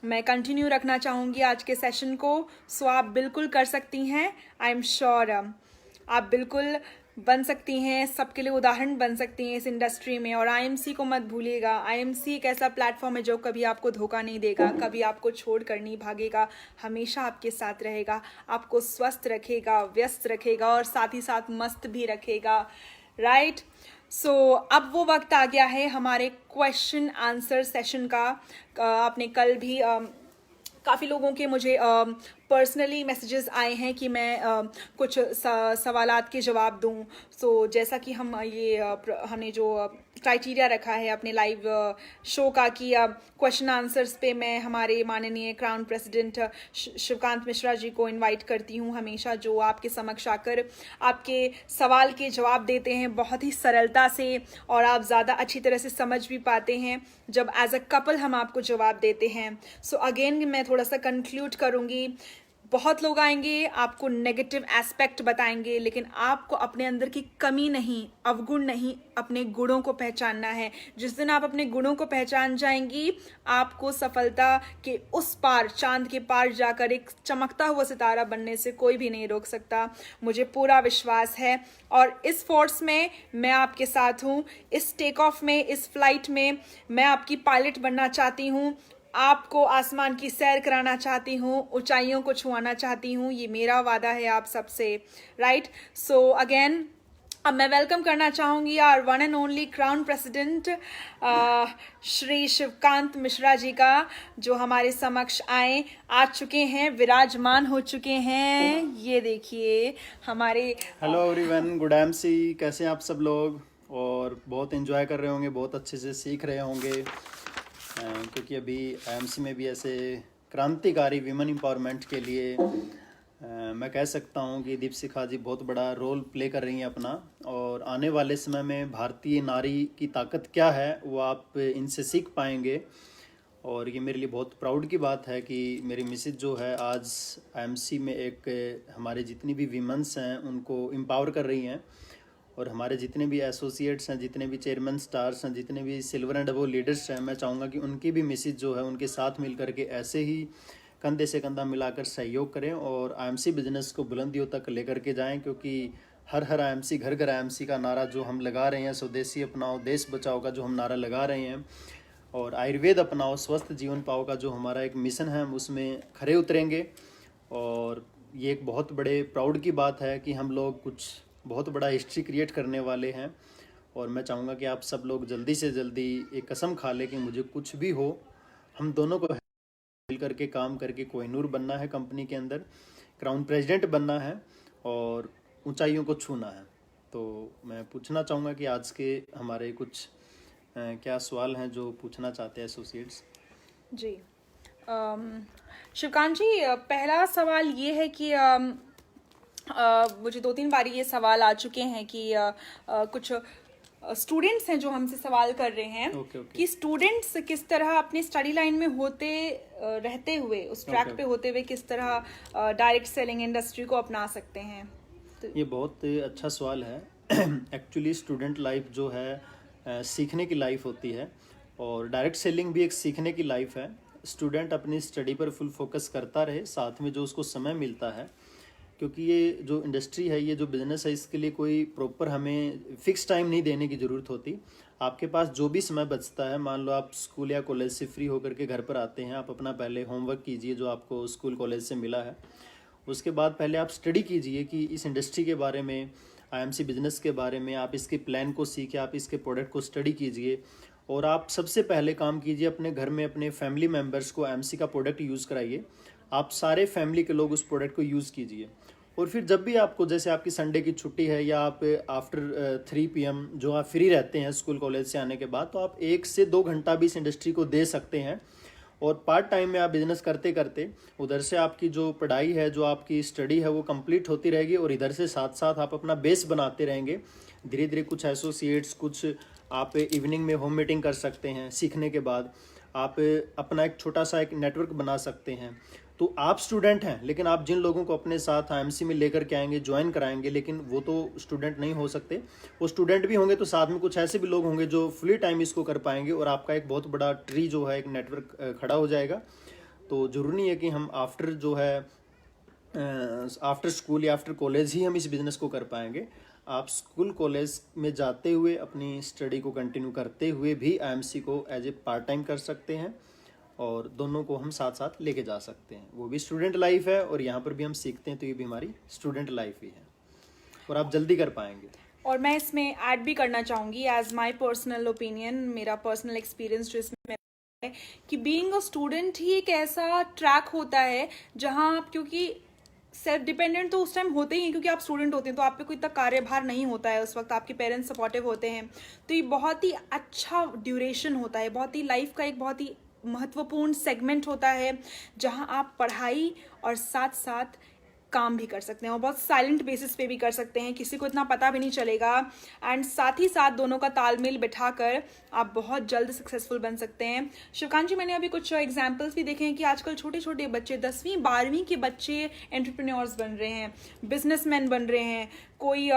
मैं कंटिन्यू रखना चाहूँगी आज के सेशन को। सो आप बिल्कुल कर सकती हैं, आई एम श्योर आप बिल्कुल बन सकती हैं, सबके लिए उदाहरण बन सकती हैं इस इंडस्ट्री में। और आईएमसी को मत भूलिएगा, आईएमसी एक ऐसा प्लेटफॉर्म है जो कभी आपको धोखा नहीं देगा, कभी आपको छोड़ कर नहीं भागेगा, हमेशा आपके साथ रहेगा, आपको स्वस्थ रखेगा, व्यस्त रखेगा और साथ ही साथ मस्त भी रखेगा, राइट। सो अब वो वक्त आ गया है हमारे क्वेश्चन आंसर सेशन का। आपने कल भी काफ़ी लोगों के मुझे पर्सनली मैसेजेस आए हैं कि मैं कुछ सवालात के जवाब दूं। सो जैसा कि हम हमने जो क्राइटेरिया रखा है अपने लाइव शो का कि क्वेश्चन आंसर्स पे मैं हमारे माननीय क्राउन प्रेसिडेंट शिवकांत मिश्रा जी को इनवाइट करती हूं हमेशा, जो आपके समक्ष आकर आपके सवाल के जवाब देते हैं बहुत ही सरलता से और आप ज़्यादा अच्छी तरह से समझ भी पाते हैं जब एज अ कपल हम आपको जवाब देते हैं। सो अगेन मैं थोड़ा सा कंक्लूड करूँगी, बहुत लोग आएंगे, आपको नेगेटिव एस्पेक्ट बताएंगे, लेकिन आपको अपने अंदर की कमी नहीं, अवगुण नहीं, अपने गुणों को पहचानना है। जिस दिन आप अपने गुणों को पहचान जाएंगी, आपको सफलता के उस पार, चांद के पार जाकर एक चमकता हुआ सितारा बनने से कोई भी नहीं रोक सकता। मुझे पूरा विश्वास है और इस फोर्स में मैं आपके साथ हूँ। इस टेक ऑफ में, इस फ्लाइट में मैं आपकी पायलट बनना चाहती हूँ, आपको आसमान की सैर कराना चाहती हूँ, ऊंचाइयों को छुआना चाहती हूँ। ये मेरा वादा है आप सबसे, राइट? सो अगेन अब मैं वेलकम करना चाहूँगी our one and only crown president Shri Shivkant Mishra ji का, जो हमारे समक्ष आ चुके हैं, विराजमान हो चुके हैं। ये देखिए हमारे। हेलो एवरीवन, गुड एमसी, कैसे हैं आप सब लोग? और बहुत एंजॉय कर रहे होंगे, बहुत अच्छे से सीख रहे होंगे, क्योंकि अभी एमसी में भी ऐसे क्रांतिकारी विमेन एम्पावरमेंट के लिए मैं कह सकता हूं कि दीपशिखा जी बहुत बड़ा रोल प्ले कर रही हैं अपना। और आने वाले समय में भारतीय नारी की ताकत क्या है वो आप इनसे सीख पाएंगे। और ये मेरे लिए बहुत प्राउड की बात है कि मेरी मिसेज जो है आज एमसी में एक हमारे जितनी भी वीमेंस हैं उनको एम्पावर कर रही हैं। और हमारे जितने भी एसोसिएट्स हैं, जितने भी चेयरमैन स्टार्स हैं, जितने भी सिल्वर एंड अबव लीडर्स हैं, मैं चाहूँगा कि उनकी भी मिसेज जो है उनके साथ मिल करके ऐसे ही कंधे से कंधा मिलाकर सहयोग करें और आईएमसी बिजनेस को बुलंदियों तक लेकर के जाएं। क्योंकि हर आईएमसी, घर घर आईएमसी का नारा जो हम लगा रहे हैं, स्वदेशी अपनाओ देश बचाओ का जो हम नारा लगा रहे हैं, और आयुर्वेद अपनाओ स्वस्थ जीवन पाओ का जो हमारा एक मिशन है, हम उसमें खरे उतरेंगे। और ये एक बहुत बड़े प्राउड की बात है कि हम लोग कुछ बहुत बड़ा हिस्ट्री क्रिएट करने वाले हैं। और मैं चाहूँगा कि आप सब लोग जल्दी से जल्दी एक कसम खा लें कि मुझे कुछ भी हो, हम दोनों को मिल करके काम करके कोहिनूर बनना है, कंपनी के अंदर क्राउन प्रेसिडेंट बनना है और ऊंचाइयों को छूना है। तो मैं पूछना चाहूँगा कि आज के हमारे कुछ क्या सवाल हैं जो पूछना चाहते हैं एसोसिएट्स जी। शिवकांत जी, पहला सवाल ये है कि मुझे 2-3 बार ये सवाल आ चुके हैं कि कुछ स्टूडेंट्स हैं जो हमसे सवाल कर रहे हैं कि स्टूडेंट्स किस तरह अपनी स्टडी लाइन में होते रहते हुए, उस ट्रैक पे होते हुए किस तरह डायरेक्ट सेलिंग इंडस्ट्री को अपना सकते हैं। तो ये बहुत अच्छा सवाल है। एक्चुअली स्टूडेंट लाइफ जो है सीखने की लाइफ होती है और डायरेक्ट सेलिंग भी एक सीखने की लाइफ है। स्टूडेंट अपनी स्टडी पर फुल फोकस करता रहे, साथ में जो उसको समय मिलता है, क्योंकि ये जो इंडस्ट्री है, ये जो बिज़नेस है, इसके लिए कोई प्रॉपर हमें फिक्स टाइम नहीं देने की ज़रूरत होती। आपके पास जो भी समय बचता है, मान लो आप स्कूल या कॉलेज से फ्री होकर के घर पर आते हैं, आप अपना पहले होमवर्क कीजिए जो आपको स्कूल कॉलेज से मिला है। उसके बाद पहले आप स्टडी कीजिए कि इस इंडस्ट्री के बारे में, आईएमसी बिजनेस के बारे में, आप इसके प्लान को सीखिए, आप इसके प्रोडक्ट को स्टडी कीजिए। और आप सबसे पहले काम कीजिए, अपने घर में अपने फैमिली मेम्बर्स को एमसी का प्रोडक्ट यूज़ कराइए। आप सारे फैमिली के लोग उस प्रोडक्ट को यूज़ कीजिए। और फिर जब भी आपको, जैसे आपकी संडे की छुट्टी है या आप आफ्टर 3 PM जो आप फ्री रहते हैं स्कूल कॉलेज से आने के बाद, तो आप 1 से 2 घंटा भी इस इंडस्ट्री को दे सकते हैं। और पार्ट टाइम में आप बिजनेस करते करते उधर से आपकी जो पढ़ाई है, जो आपकी स्टडी है, वो कंप्लीट होती रहेगी और इधर से साथ साथ आप अपना बेस बनाते रहेंगे। धीरे धीरे कुछ एसोसिएट्स, कुछ आप इवनिंग में होम मीटिंग कर सकते हैं। सीखने के बाद आप अपना एक छोटा सा एक नेटवर्क बना सकते हैं। तो आप स्टूडेंट हैं, लेकिन आप जिन लोगों को अपने साथ आईएमसी में लेकर के आएंगे, ज्वाइन कराएंगे, लेकिन वो तो स्टूडेंट नहीं हो सकते। वो स्टूडेंट भी होंगे तो साथ में कुछ ऐसे भी लोग होंगे जो फुली टाइम इसको कर पाएंगे और आपका एक बहुत बड़ा ट्री जो है, एक नेटवर्क खड़ा हो जाएगा। तो ज़रूरी नहीं है कि हम आफ्टर जो है आफ्टर स्कूल या आफ्टर कॉलेज ही हम इस बिज़नेस को कर पाएंगे। आप स्कूल कॉलेज में जाते हुए अपनी स्टडी को कंटिन्यू करते हुए भी आईएमसी को एज ए पार्ट टाइम कर सकते हैं और दोनों को हम साथ साथ लेके जा सकते हैं। वो भी स्टूडेंट लाइफ है और यहाँ पर भी हम सीखते हैं, तो ये भी हमारी स्टूडेंट लाइफ ही है और आप जल्दी कर पाएंगे। और मैं इसमें ऐड भी करना चाहूँगी एज माय पर्सनल ओपिनियन, मेरा पर्सनल एक्सपीरियंस जो इसमें है कि बीइंग अ स्टूडेंट ही एक ऐसा ट्रैक होता है जहाँ आप, क्योंकि सेल्फ डिपेंडेंट तो उस टाइम होते ही हैं क्योंकि आप स्टूडेंट होते हैं, तो आप पे कोई इतना कार्यभार नहीं होता है उस वक्त, आपके पेरेंट्स सपोर्टिव होते हैं। तो ये बहुत ही अच्छा ड्यूरेशन होता है, बहुत ही लाइफ का एक बहुत ही महत्वपूर्ण सेगमेंट होता है जहां आप पढ़ाई और साथ साथ काम भी कर सकते हैं और बहुत साइलेंट बेसिस पे भी कर सकते हैं, किसी को इतना पता भी नहीं चलेगा। एंड साथ ही साथ दोनों का तालमेल बिठाकर आप बहुत जल्द सक्सेसफुल बन सकते हैं। शिवकांत जी, मैंने अभी कुछ एग्जांपल्स भी देखे हैं कि आजकल छोटे छोटे बच्चे 10वीं 12वीं के बच्चे एंटरप्रेन्योर्स बन रहे हैं, बिजनेसमैन बन रहे हैं। कोई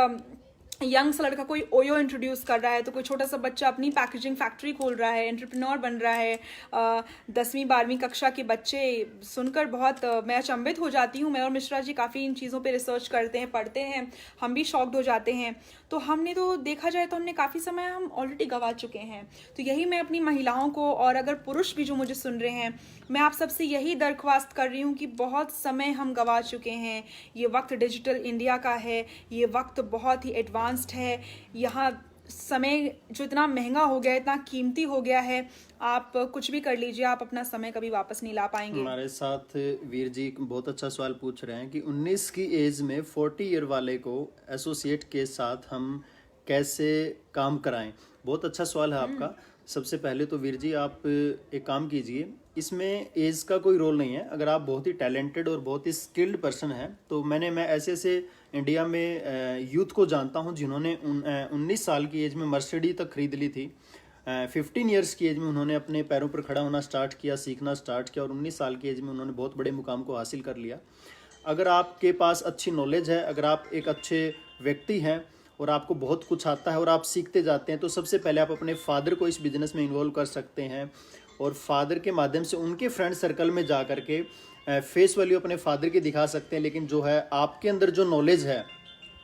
यंग सा लड़का कोई ओयो इंट्रोड्यूस कर रहा है, तो कोई छोटा सा बच्चा अपनी पैकेजिंग फैक्ट्री खोल रहा है, एंटरप्रेन्योर बन रहा है। 10वीं 12वीं कक्षा के बच्चे सुनकर बहुत मैं अचंभित हो जाती हूँ। मैं और मिश्रा जी काफ़ी इन चीज़ों पे रिसर्च करते हैं, पढ़ते हैं, हम भी शॉक्ड हो जाते हैं। तो हमने तो देखा जाए तो हमने काफ़ी समय हम ऑलरेडी गंवा चुके हैं। तो यही मैं अपनी महिलाओं को, और अगर पुरुष भी जो मुझे सुन रहे हैं, मैं आप सबसे यही दरख्वास्त कर रही हूँ कि बहुत समय हम गंवा चुके हैं। ये वक्त डिजिटल इंडिया का है, ये वक्त बहुत ही एडवांस्ड है। यहाँ समय जो इतना महंगा हो गया है, इतना कीमती हो गया है, आप कुछ भी कर लीजिए, आप अपना समय कभी वापस नहीं ला पाएंगे। हमारे साथ वीर जी बहुत अच्छा सवाल पूछ रहे हैं कि 19 की एज में 40 ईयर वाले को एसोसिएट के साथ हम कैसे काम कराएं। बहुत अच्छा सवाल है आपका। सबसे पहले तो वीर जी आप एक काम कीजिए, इसमें एज का कोई रोल नहीं है। अगर आप बहुत ही टैलेंटेड और बहुत ही स्किल्ड पर्सन हैं तो मैं ऐसे ऐसे इंडिया में यूथ को जानता हूं जिन्होंने 19 साल की एज में मर्सिडीज तक खरीद ली थी। 15 ईयर्स की एज में उन्होंने अपने पैरों पर खड़ा होना स्टार्ट किया, सीखना स्टार्ट किया, और 19 साल की एज में उन्होंने बहुत बड़े मुकाम को हासिल कर लिया। अगर आपके पास अच्छी नॉलेज है, अगर आप एक अच्छे व्यक्ति हैं और आपको बहुत कुछ आता है और आप सीखते जाते हैं, तो सबसे पहले आप अपने फादर को इस बिजनेस में इन्वॉल्व कर सकते हैं और फादर के माध्यम से उनके फ्रेंड सर्कल में जा करके फेस वैल्यू अपने फादर की दिखा सकते हैं। लेकिन जो है आपके अंदर जो नॉलेज है,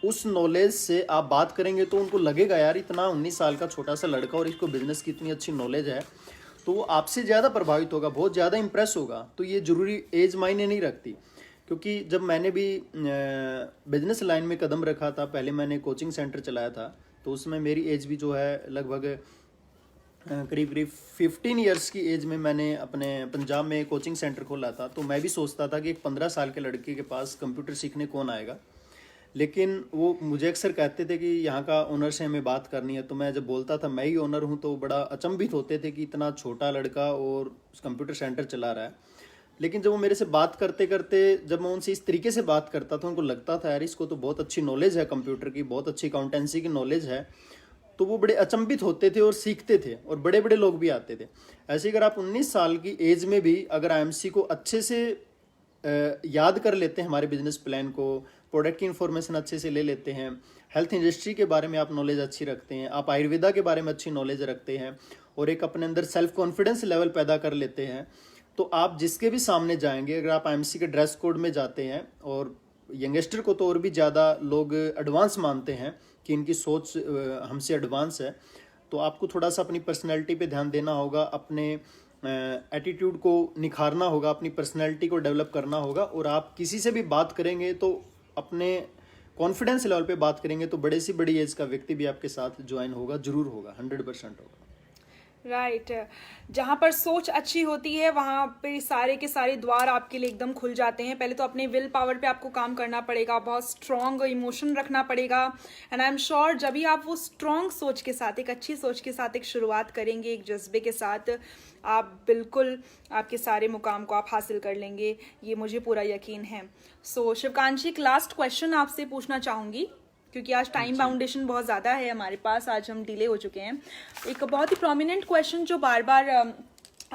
उस नॉलेज से आप बात करेंगे तो उनको लगेगा यार इतना 19 साल का छोटा सा लड़का और इसको बिजनेस की इतनी अच्छी नॉलेज है, तो वो आपसे ज़्यादा प्रभावित होगा, बहुत ज़्यादा इंप्रेस होगा। तो ये ज़रूरी एज मायने नहीं रखती, क्योंकि जब मैंने भी बिजनेस लाइन में कदम रखा था, पहले मैंने कोचिंग सेंटर चलाया था, तो उसमें मेरी एज भी जो है लगभग करीब 15 ईयर्स की एज में मैंने अपने पंजाब में कोचिंग सेंटर खोला था। तो मैं भी सोचता था कि एक 15 साल के लड़के के पास कंप्यूटर सीखने कौन आएगा, लेकिन वो मुझे अक्सर कहते थे कि यहाँ का ओनर से हमें बात करनी है। तो मैं जब बोलता था मैं ही ओनर हूँ, तो बड़ा अचंभित होते थे कि इतना छोटा लड़का और कंप्यूटर सेंटर चला रहा है। लेकिन जब वो मेरे से बात करते करते, जब मैं उनसे इस तरीके से बात करता था, उनको लगता था यार इसको तो बहुत अच्छी नॉलेज है कंप्यूटर की, बहुत अच्छी अकाउंटेंसी की नॉलेज है, तो वो बड़े अचंभित होते थे और सीखते थे, और बड़े बड़े लोग भी आते थे। ऐसे अगर आप 19 साल की एज में भी अगर आईएमसी को अच्छे से याद कर लेते हैं, हमारे बिजनेस प्लान को, प्रोडक्ट की इन्फॉर्मेशन अच्छे से ले लेते हैं, हेल्थ इंडस्ट्री के बारे में आप नॉलेज अच्छी रखते हैं, आप आयुर्वेदा के बारे में अच्छी नॉलेज रखते हैं, और एक अपने अंदर सेल्फ कॉन्फिडेंस लेवल पैदा कर लेते हैं, तो आप जिसके भी सामने जाएंगे, अगर आप आईएमसी के ड्रेस कोड में जाते हैं, और यंगस्टर को तो और भी ज़्यादा लोग एडवांस मानते हैं कि इनकी सोच हमसे एडवांस है, तो आपको थोड़ा सा अपनी पर्सनैलिटी पे ध्यान देना होगा, अपने एटीट्यूड को निखारना होगा, अपनी पर्सनैलिटी को डेवलप करना होगा। और आप किसी से भी बात करेंगे तो अपने कॉन्फिडेंस लेवल पे बात करेंगे, तो बड़े से बड़ी एज का व्यक्ति भी आपके साथ ज्वाइन होगा, जरूर होगा, 100% होगा। राइट जहाँ पर सोच अच्छी होती है वहाँ पे सारे के सारे द्वार आपके लिए एकदम खुल जाते हैं। पहले तो अपने विल पावर पे आपको काम करना पड़ेगा, बहुत स्ट्रॉन्ग इमोशन रखना पड़ेगा, एंड आई एम श्योर जब भी आप वो स्ट्रॉन्ग सोच के साथ, एक अच्छी सोच के साथ एक शुरुआत करेंगे, एक जज्बे के साथ, आप बिल्कुल आपके सारे मुकाम को आप हासिल कर लेंगे, ये मुझे पूरा यकीन है। सो शिवकांत जी, एक लास्ट क्वेश्चन आपसे पूछना चाहूँगी, क्योंकि आज टाइम बाउंडेशन बहुत ज़्यादा है हमारे पास, आज हम डिले हो चुके हैं। एक बहुत ही प्रोमिनेंट क्वेश्चन जो बार बार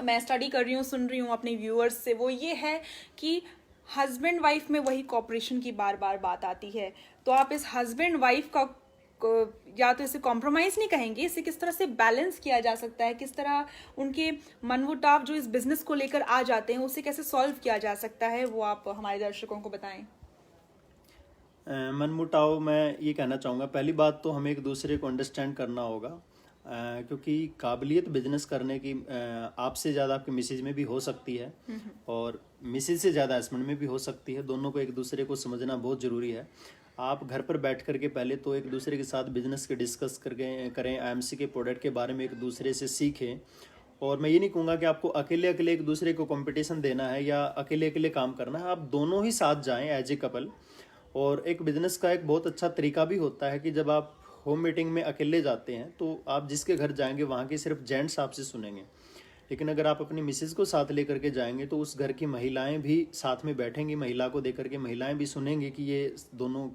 मैं स्टडी कर रही हूँ, सुन रही हूँ अपने व्यूअर्स से, वो ये है कि हस्बैंड वाइफ में वही कॉपरेशन की बार बार बात आती है, तो आप इस हस्बैंड वाइफ का या तो इसे कॉम्प्रोमाइज़ नहीं कहेंगे, इसे किस तरह से बैलेंस किया जा सकता है, किस तरह उनके मनमुटाव जो इस बिजनेस को लेकर आ जाते हैं उसे कैसे सॉल्व किया जा सकता है, वो आप हमारे दर्शकों को बताएं। मनमुटाव मैं ये कहना चाहूँगा, पहली बात तो हमें एक दूसरे को अंडरस्टैंड करना होगा, क्योंकि काबिलियत बिजनेस करने की आपसे ज़्यादा आपके मिसेज में भी हो सकती है और मिसेज से ज़्यादा हस्बैंड में भी हो सकती है। दोनों को एक दूसरे को समझना बहुत ज़रूरी है। आप घर पर बैठ कर के पहले तो एक दूसरे के साथ बिजनेस के डिस्कस करके करें, आईएमसी के प्रोडक्ट के बारे में एक दूसरे से सीखें। और मैं ये नहीं कहूँगा कि आपको अकेले अकेले एक दूसरे को कंपटीशन देना है या अकेले अकेले काम करना है, आप दोनों ही साथ जाएं एज ए कपल। और एक बिजनेस का एक बहुत अच्छा तरीका भी होता है कि जब आप होम मीटिंग में अकेले जाते हैं तो आप जिसके घर जाएंगे वहाँ के सिर्फ जेंट्स आपसे सुनेंगे, लेकिन अगर आप अपनी मिसेज को साथ लेकर के जाएंगे तो उस घर की महिलाएं भी साथ में बैठेंगी, महिला को देकर के महिलाएं भी सुनेंगी कि ये दोनों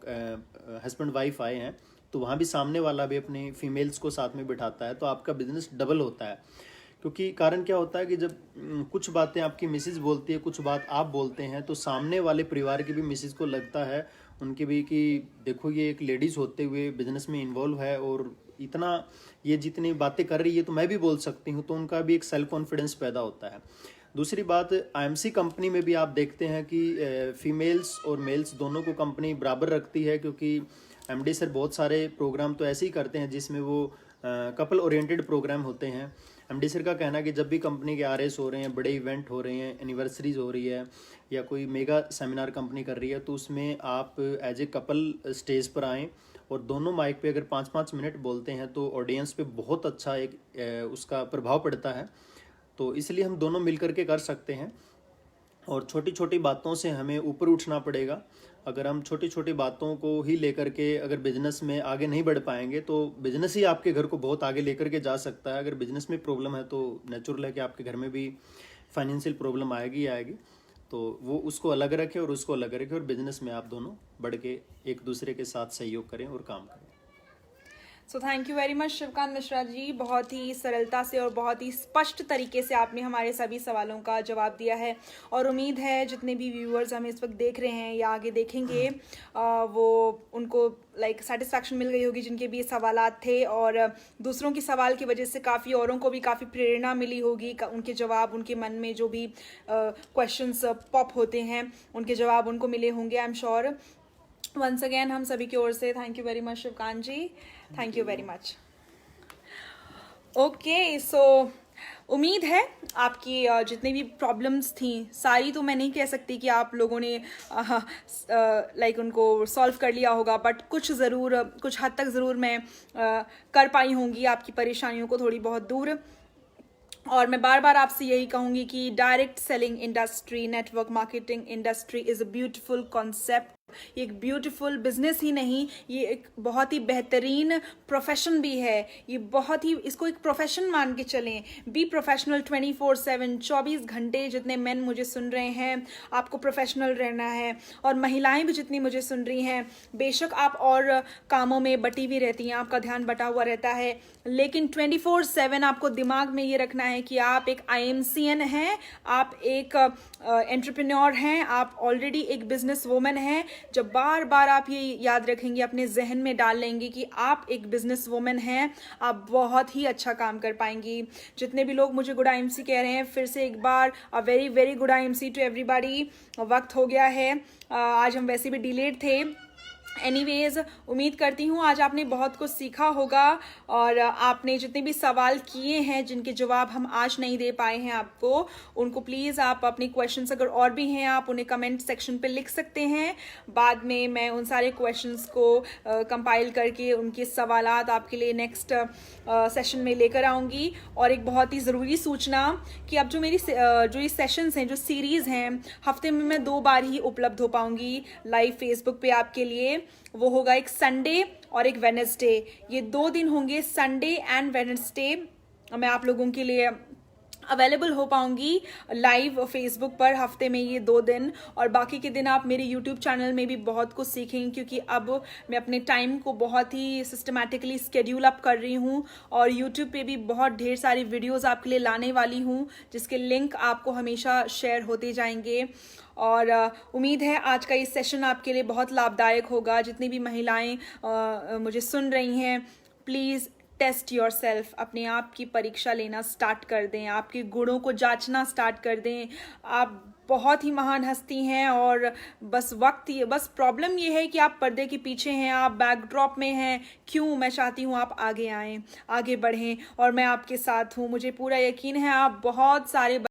हस्बैंड वाइफ आए हैं, तो वहाँ भी सामने वाला भी अपनी फीमेल्स को साथ में बिठाता है, तो आपका बिजनेस डबल होता है। क्योंकि कारण क्या होता है कि जब कुछ बातें आपकी मिसेज बोलती है, कुछ बात आप बोलते हैं, तो सामने वाले परिवार की भी मिसेज को लगता है, उनकी भी, कि देखो ये एक लेडीज़ होते हुए बिजनेस में इन्वॉल्व है और इतना ये जितनी बातें कर रही है तो मैं भी बोल सकती हूँ, तो उनका भी एक सेल्फ कॉन्फिडेंस पैदा होता है। दूसरी बात, आईएमसी कंपनी में भी आप देखते हैं कि फीमेल्स और मेल्स दोनों को कंपनी बराबर रखती है, क्योंकि एमडी सर बहुत सारे प्रोग्राम तो ऐसे ही करते हैं जिसमें वो कपल ओरिएंटेड प्रोग्राम होते हैं। एमडी सर का कहना है कि जब भी कंपनी के आरएस हो रहे हैं, बड़े इवेंट हो रहे हैं, एनिवर्सरीज हो रही है या कोई मेगा सेमिनार कंपनी कर रही है, तो उसमें आप एज ए कपल स्टेज पर आएँ और दोनों माइक पे अगर 5-5 मिनट बोलते हैं तो ऑडियंस पे बहुत अच्छा एक उसका प्रभाव पड़ता है। तो इसलिए हम दोनों मिल करके कर सकते हैं और छोटी छोटी बातों से हमें ऊपर उठना पड़ेगा। अगर हम छोटी छोटी बातों को ही लेकर के अगर बिजनेस में आगे नहीं बढ़ पाएंगे तो बिजनेस ही आपके घर को बहुत आगे लेकर के जा सकता है। अगर बिजनेस में प्रॉब्लम है तो नेचुरल है कि आपके घर में भी फाइनेंशियल प्रॉब्लम आएगी आएगी, तो वो उसको अलग रखें और उसको अलग रखें और बिजनेस में आप दोनों बढ़ के एक दूसरे के साथ सहयोग करें और काम करें। So thank you very much Shivkant Mishra ji, बहुत ही सरलता से और बहुत ही स्पष्ट तरीके से आपने हमारे सभी सवालों का जवाब दिया है और उम्मीद है जितने भी व्यूअर्स हमें इस वक्त देख रहे हैं या आगे देखेंगे वो उनको सेटिस्फैक्शन मिल गई होगी जिनके भी ये सवालात थे, और दूसरों की सवाल की वजह से काफ़ी औरों को भी काफ़ी प्रेरणा मिली होगी। उनके जवाब, उनके मन में जो भी क्वेश्चंस पॉप होते हैं उनके जवाब उनको मिले होंगे, I am sure. Once again हम सभी की ओर से thank you very much Shivkant ji, thank you very much. Okay, so उम्मीद है आपकी जितनी भी प्रॉब्लम्स थी, सारी तो मैं नहीं कह सकती कि आप लोगों ने उनको सॉल्व कर लिया होगा, बट कुछ हद तक ज़रूर मैं कर पाई होंगी आपकी परेशानियों को थोड़ी बहुत दूर। और मैं बार बार आपसे यही कहूँगी कि direct selling industry, network marketing industry is a beautiful concept. ये एक ब्यूटीफुल बिजनेस ही नहीं, ये एक बहुत ही बेहतरीन प्रोफेशन भी है। ये बहुत ही, इसको एक प्रोफेशन मान के चलें। बी प्रोफेशनल 24/7, 24 घंटे। जितने मेन मुझे सुन रहे हैं, आपको प्रोफेशनल रहना है, और महिलाएं भी जितनी मुझे सुन रही हैं, बेशक आप और कामों में बटी हुई रहती हैं, आपका ध्यान बटा हुआ रहता है, लेकिन 24/7 आपको दिमाग में ये रखना है कि आप एक IMCN हैं, आप एक एंटरप्रेन्योर हैं, आप ऑलरेडी एक बिजनेस वूमन हैं। जब बार बार आप ये याद रखेंगे, अपने जहन में डाल लेंगे कि आप एक बिजनेस वूमन हैं, आप बहुत ही अच्छा काम कर पाएंगी। जितने भी लोग मुझे गुड IMC कह रहे हैं, फिर से एक बार a very very good IMC to everybody. वक्त हो गया है, आज हम वैसे भी डिलेड थे। एनीवेज, उम्मीद करती हूँ आज आपने बहुत कुछ सीखा होगा, और आपने जितने भी सवाल किए हैं जिनके जवाब हम आज नहीं दे पाए हैं आपको, उनको प्लीज़ आप अपने क्वेश्चंस अगर और भी हैं आप उन्हें कमेंट सेक्शन पे लिख सकते हैं। बाद में मैं उन सारे क्वेश्चंस को कंपाइल करके उनके सवालात आपके लिए नेक्स्ट सेशन में लेकर आऊँगी। और एक बहुत ही ज़रूरी सूचना कि अब जो ये सेशंस हैं, जो सीरीज़ हैं, हफ्ते में मैं 2 बार ही उपलब्ध हो पाऊँगी लाइव फेसबुक पे आपके लिए। वो होगा एक संडे और एक वेडनेसडे। ये 2 दिन होंगे, संडे एंड वेडनेसडे। मैं आप लोगों के लिए अवेलेबल हो पाऊंगी लाइव फेसबुक पर हफ्ते में ये 2 दिन, और बाकी के दिन आप मेरे यूट्यूब चैनल में भी बहुत कुछ सीखेंगे, क्योंकि अब मैं अपने टाइम को बहुत ही सिस्टमैटिकली स्केड्यूल अप कर रही हूँ, और यूट्यूब पे भी बहुत ढेर सारी वीडियोस आपके लिए लाने वाली हूँ, जिसके लिंक आपको हमेशा शेयर होते जाएंगे। और उम्मीद है आज का ये सेशन आपके लिए बहुत लाभदायक होगा। जितनी भी महिलाएं मुझे सुन रही हैं, प्लीज़ टेस्ट योर सेल्फ, अपने आप की परीक्षा लेना स्टार्ट कर दें, आपके गुणों को जांचना स्टार्ट कर दें। आप बहुत ही महान हस्ती हैं, और बस प्रॉब्लम ये है कि आप पर्दे के पीछे हैं, आप बैकड्रॉप में हैं। क्यों? मैं चाहती हूँ आप आगे आएँ, आगे बढ़ें, और मैं आपके साथ हूँ। मुझे पूरा यकीन है आप बहुत सारे